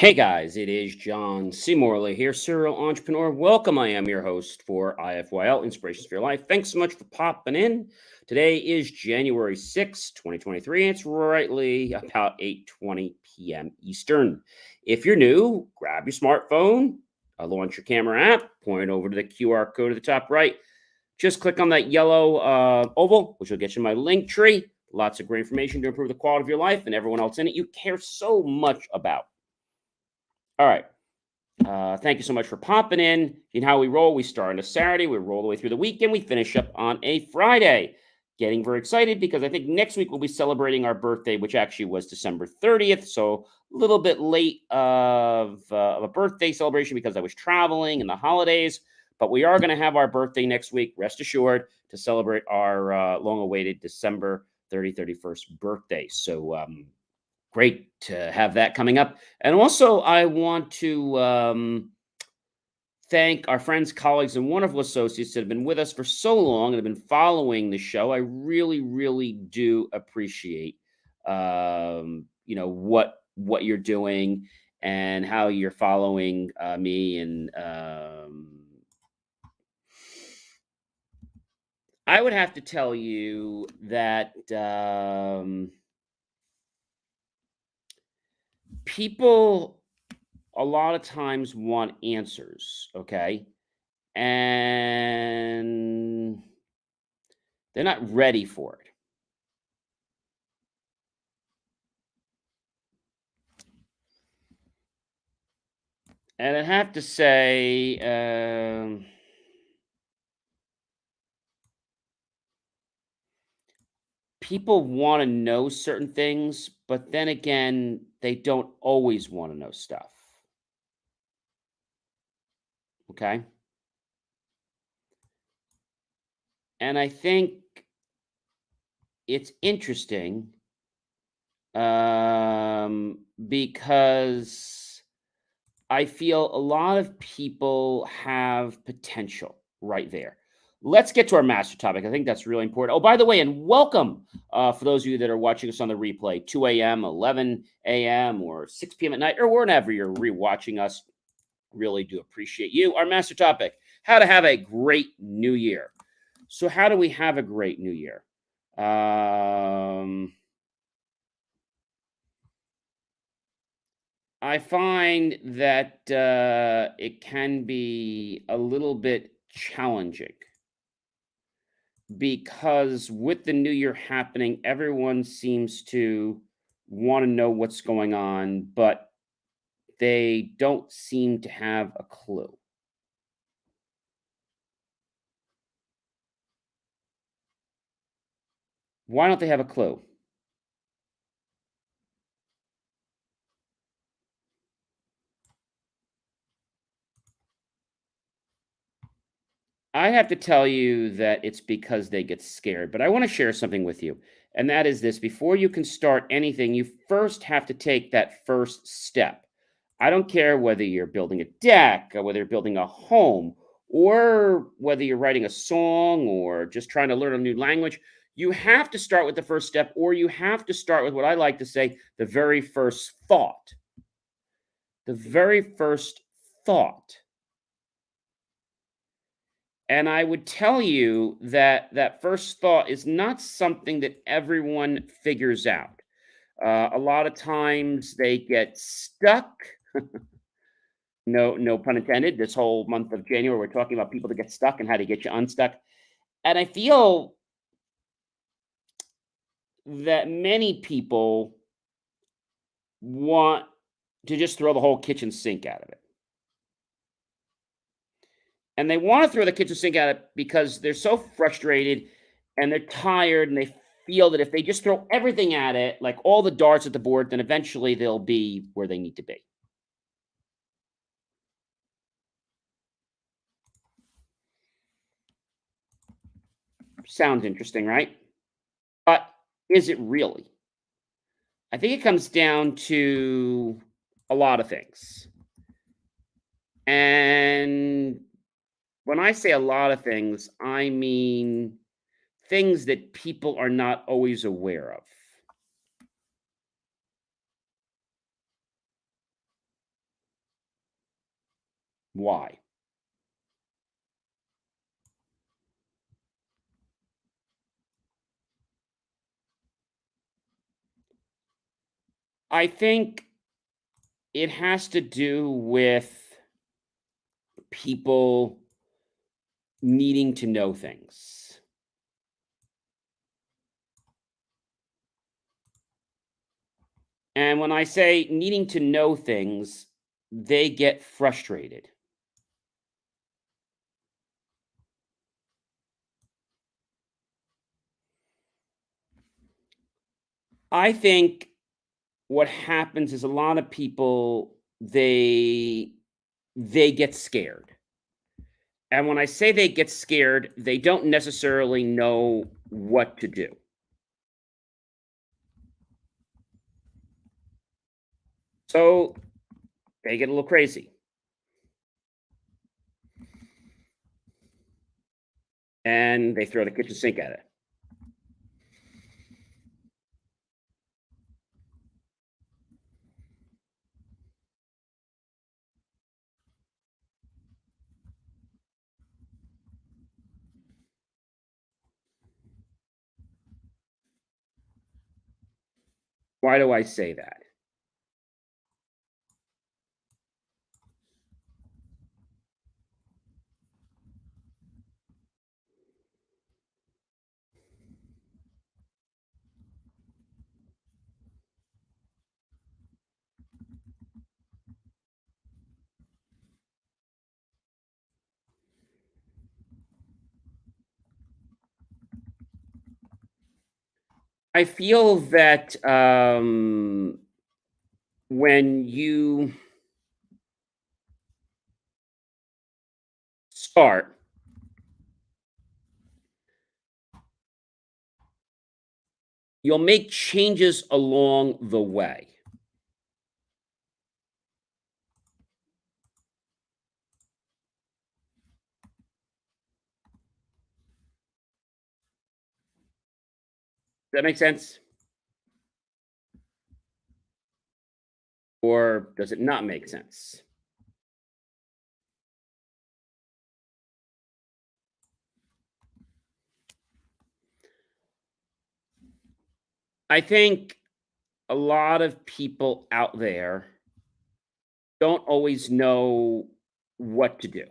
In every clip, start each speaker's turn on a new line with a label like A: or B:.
A: Hey guys, it is John C. Morley here, serial entrepreneur. Welcome. I am your host for IFYL Inspirations for Your Life. Thanks so much for popping in. Today is January 6th, 2023. And it's rightly about 8:20 p.m. Eastern. If you're new, grab your smartphone, launch your camera app, point over to the QR code at the top right. Just click on that yellow oval, which will get you my link tree. Lots of great information to improve the quality of your life and everyone else in it you care so much about. All right. Thank you so much for popping in. You know how we roll. We start on a Saturday, we roll the way through the weekend, we finish up on a Friday. Getting very excited because I think next week we'll be celebrating our birthday, which actually was December 30th. So a little bit late of a birthday celebration because I was traveling and the holidays. But we are going to have our birthday next week, rest assured, to celebrate our long awaited December 31st birthday. So, great to have that coming up. And also, I want to thank our friends, colleagues, and wonderful associates that have been with us for so long and have been following the show. I really, really do appreciate, what you're doing and how you're following me. And I would have to tell you that people a lot of times want answers, okay? And they're not ready for it. And I have to say, people want to know certain things, but then again, they don't always want to know stuff. Okay. And I think it's interesting because I feel a lot of people have potential right there. Let's get to our master topic. I think that's really important. Oh, by the way, and welcome for those of you that are watching us on the replay, 2 a.m., 11 a.m., or 6 p.m. at night, or whenever you're rewatching us. Really do appreciate you. Our master topic: how to have a great new year. So, how do we have a great new year? Um, I find that it can be a little bit challenging because with the new year happening, everyone seems to want to know what's going on, but they don't seem to have a clue. Why don't they have a clue? I have to tell you that it's because they get scared, but I want to share something with you. And that is this: before you can start anything, you first have to take that first step. I don't care whether you're building a deck, or whether you're building a home, or whether you're writing a song, or just trying to learn a new language. You have to start with the first step, or you have to start with what I like to say the very first thought. The very first thought. And I would tell you that that first thought is not something that everyone figures out. A lot of times they get stuck. No, no pun intended. This whole month of January, we're talking about people that get stuck and how to get you unstuck. And I feel that many people want to just throw the whole kitchen sink out of it. And they want to throw the kitchen sink at it because they're so frustrated and they're tired and they feel that if they just throw everything at it, like all the darts at the board, then eventually they'll be where they need to be. Sounds interesting, right? But is it really? I think it comes down to a lot of things. And when I say a lot of things, I mean things that people are not always aware of. Why? I think it has to do with people needing to know things. And when I say needing to know things, they get frustrated. I think what happens is a lot of people they get scared. And when I say they get scared, they don't necessarily know what to do. So they get a little crazy and they throw the kitchen sink at it. Why do I say that? I feel that when you start, you'll make changes along the way. Does that make sense? Or does it not make sense? I think a lot of people out there don't always know what to do.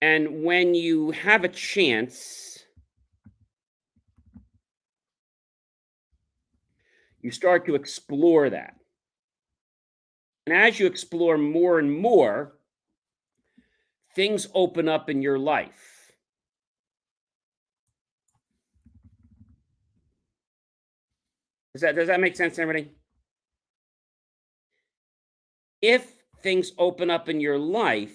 A: And when you have a chance, you start to explore that. And as you explore more and more, things open up in your life. Does that make sense to everybody? If things open up in your life,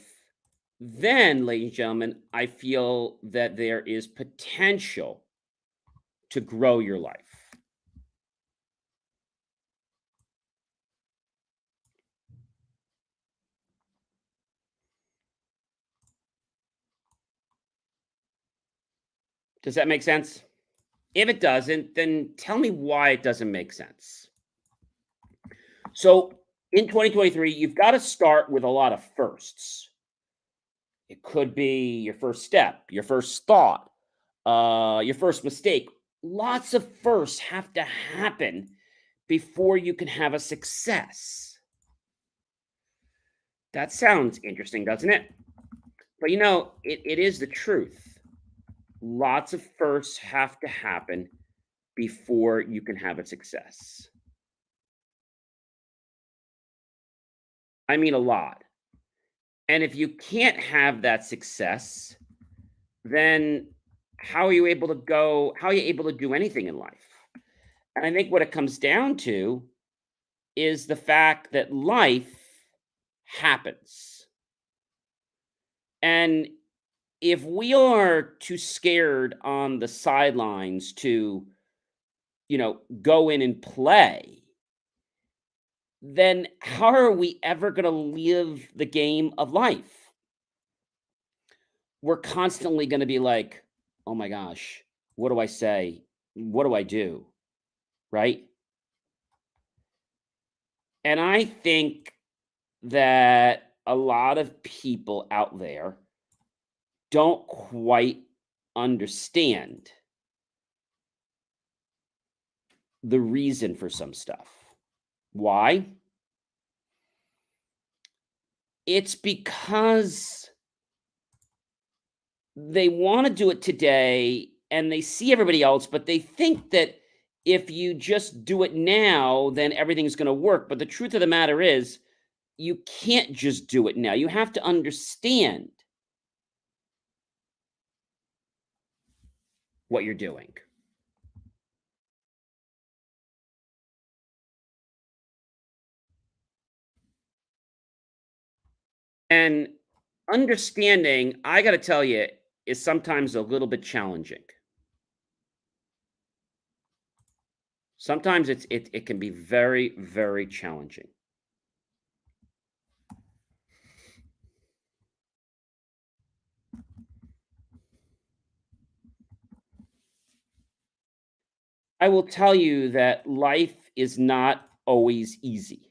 A: then, ladies and gentlemen, I feel that there is potential to grow your life. Does that make sense? If it doesn't, then tell me why it doesn't make sense. So, in 2023, you've got to start with a lot of firsts. It could be your first step, your first thought, your first mistake. Lots of firsts have to happen before you can have a success. That sounds interesting, doesn't it? But it is the truth. Lots of firsts have to happen before you can have a success. I mean, a lot. And if you can't have that success, then how are you able to do anything in life? And I think what it comes down to is the fact that life happens. And if we are too scared on the sidelines to, go in and play, then how are we ever going to live the game of life? We're constantly going to be like, oh my gosh, what do I say? What do I do? Right? And I think that a lot of people out there don't quite understand the reason for some stuff. Why? It's because they want to do it today and they see everybody else, but they think that if you just do it now, then everything's going to work. But the truth of the matter is, you can't just do it now. You have to understand what you're doing. And understanding, I got to tell you, is sometimes a little bit challenging. Sometimes it can be very, very challenging. I will tell you that life is not always easy.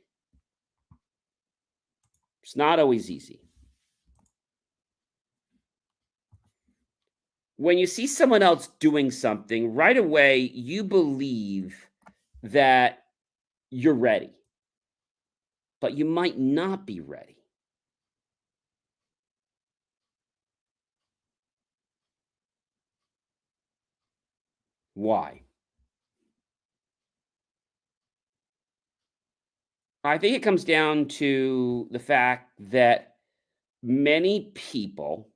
A: It's not always easy. When you see someone else doing something, right away you believe that you're ready, but you might not be ready. Why? I think it comes down to the fact that many people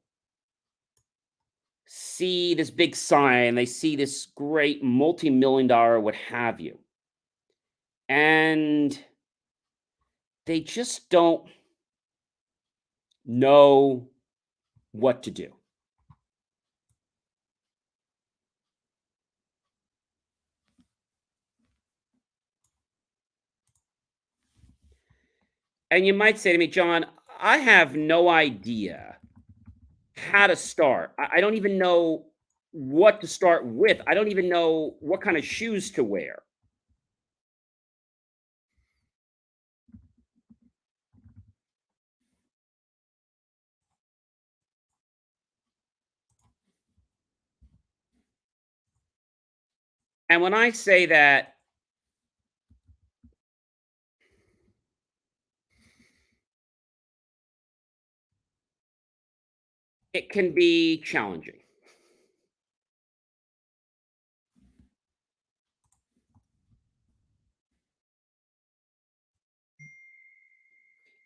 A: see this big sign, they see this great multi-million dollar what have you, and they just don't know what to do. And you might say to me, John, I have no idea how to start. I don't even know what to start with. I don't even know what kind of shoes to wear. And when I say that, it can be challenging.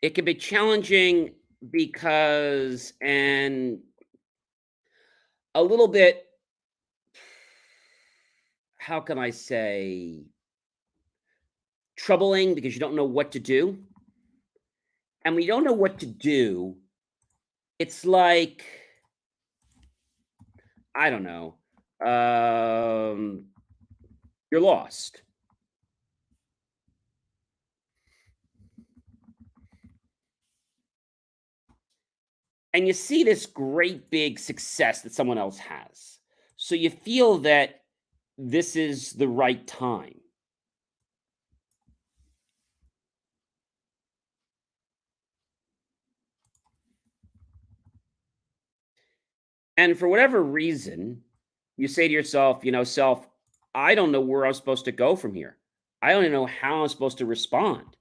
A: It can be challenging because, and a little bit, how can I say, troubling because you don't know what to do. And when you don't know what to do, it's like, I don't know, you're lost. And you see this great big success that someone else has. So you feel that this is the right time. And for whatever reason, you say to yourself, self, I don't know where I'm supposed to go from here. I don't even know how I'm supposed to respond.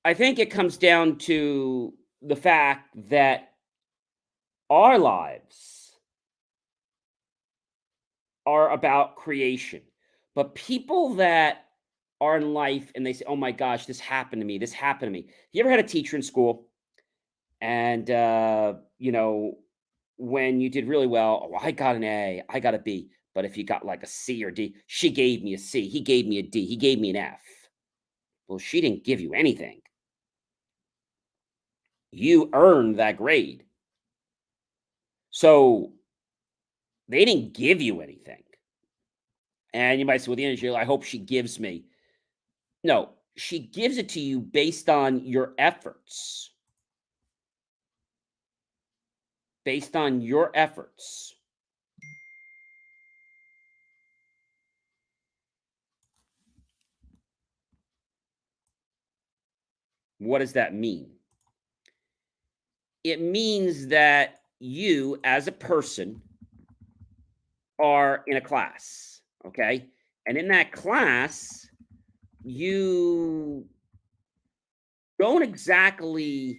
A: I think it comes down to the fact that our lives are about creation. But people that are in life and they say, "Oh my gosh, this happened to me. This happened to me." You ever had a teacher in school and when you did really well, "Oh, I got an A, I got a B." But if you got like a C or D, she gave me a C, he gave me a D, he gave me an F. Well, she didn't give you anything. You earned that grade. So they didn't give you anything. And you might say, well, at the end of the year, I hope she gives me. No, she gives it to you based on your efforts. Based on your efforts. What does that mean? It means that you, as a person, are in a class, okay? And in that class, you don't exactly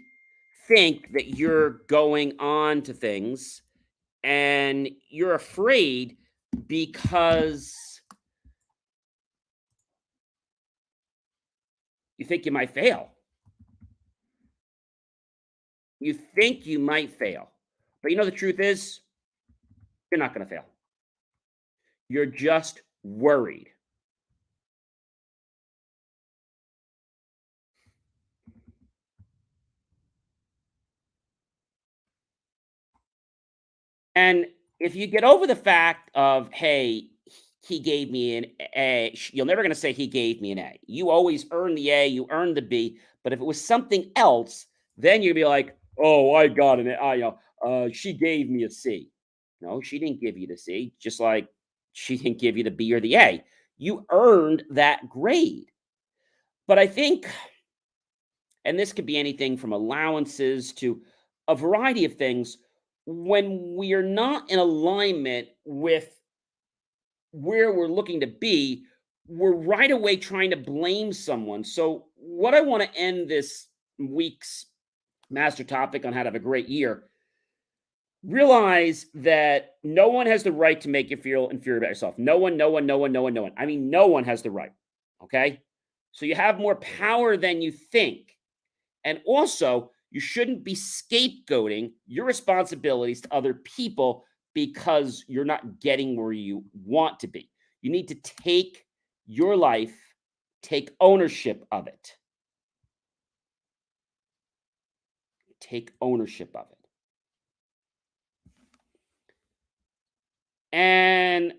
A: think that you're going on to things, and you're afraid because you think you might fail. You think you might fail. But the truth is, you're not going to fail. You're just worried. And if you get over the fact of, hey, he gave me an A, you're never going to say he gave me an A. You always earn the A, you earn the B. But if it was something else, then you'd be like, oh, I got an A. She gave me a C. No, she didn't give you the C, just like she didn't give you the B or the A. You earned that grade. But I think, and this could be anything from allowances to a variety of things, when we are not in alignment with where we're looking to be, we're right away trying to blame someone. So, what I want to end this week's master topic on how to have a great year, realize that no one has the right to make you feel inferior about yourself. No one, no one, no one, no one, no one. I mean, no one has the right. Okay. So, you have more power than you think. And also, you shouldn't be scapegoating your responsibilities to other people because you're not getting where you want to be. You need to take your life, take ownership of it. Take ownership of it. And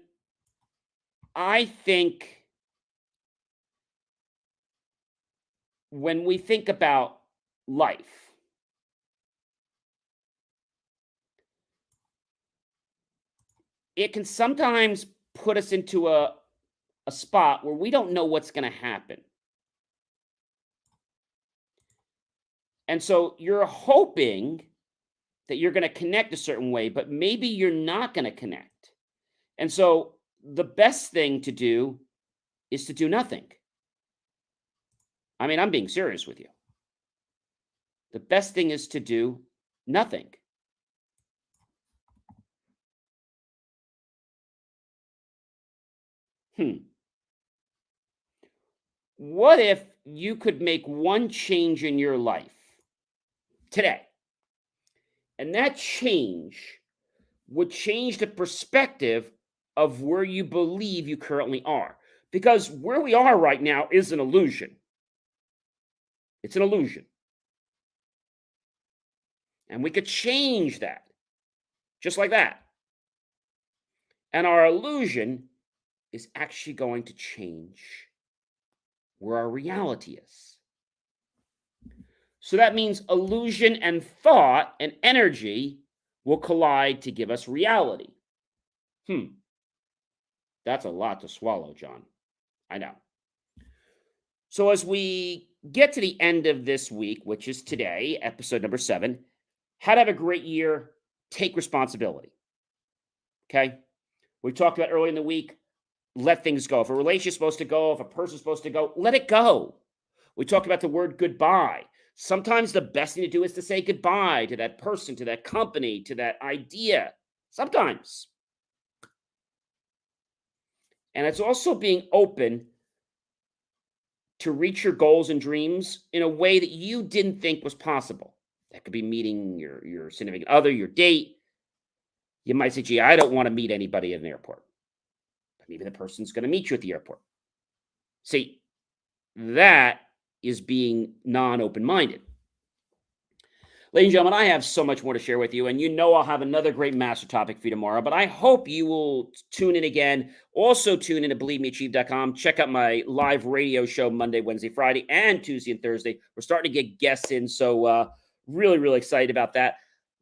A: I think when we think about life, it can sometimes put us into a spot where we don't know what's going to happen. And so you're hoping that you're going to connect a certain way, but maybe you're not going to connect. And so the best thing to do is to do nothing. I mean, I'm being serious with you. The best thing is to do nothing. What if you could make one change in your life today? And that change would change the perspective of where you believe you currently are. Because where we are right now is an illusion. It's an illusion. And we could change that just like that. And our illusion is actually going to change where our reality is. So that means illusion and thought and energy will collide to give us reality. That's a lot to swallow, John. I know. So as we get to the end of this week, which is today, episode number 7, how to have a great year, take responsibility. Okay? We talked about earlier in the week, let things go. If a relationship's supposed to go, if a person's supposed to go, let it go. We talked about the word goodbye. Sometimes the best thing to do is to say goodbye to that person, to that company, to that idea. Sometimes. And it's also being open to reach your goals and dreams in a way that you didn't think was possible. That could be meeting your significant other, your date. You might say, gee, I don't want to meet anybody at an airport. But maybe the person's going to meet you at the airport. See, that is being non-open-minded. Ladies and gentlemen, I have so much more to share with you, and I'll have another great master topic for you tomorrow, but I hope you will tune in again. Also tune in to BelieveMeAchieve.com. Check out my live radio show Monday, Wednesday, Friday, and Tuesday and Thursday. We're starting to get guests in, so really, really excited about that.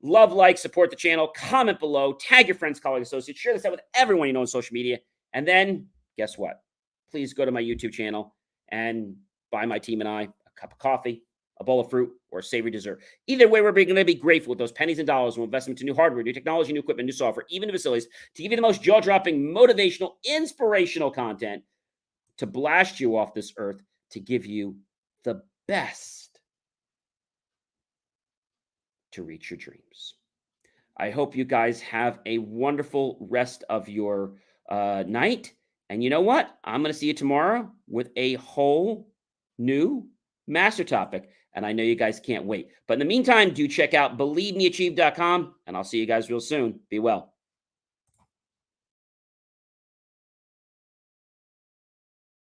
A: Love, like, support the channel, comment below, tag your friends, colleagues, associates, share this out with everyone you know on social media, and then, guess what? Please go to my YouTube channel and buy my team and I a cup of coffee. a bowl of fruit, or a savory dessert. Either way, we're going to be grateful with those pennies and dollars. We'll invest into new hardware, new technology, new equipment, new software, even new facilities to give you the most jaw-dropping, motivational, inspirational content to blast you off this earth, to give you the best to reach your dreams. I hope you guys have a wonderful rest of your night. And you know what? I'm going to see you tomorrow with a whole new master topic. And I know you guys can't wait. But in the meantime, do check out believemeachieve.com. And I'll see you guys real soon. Be well.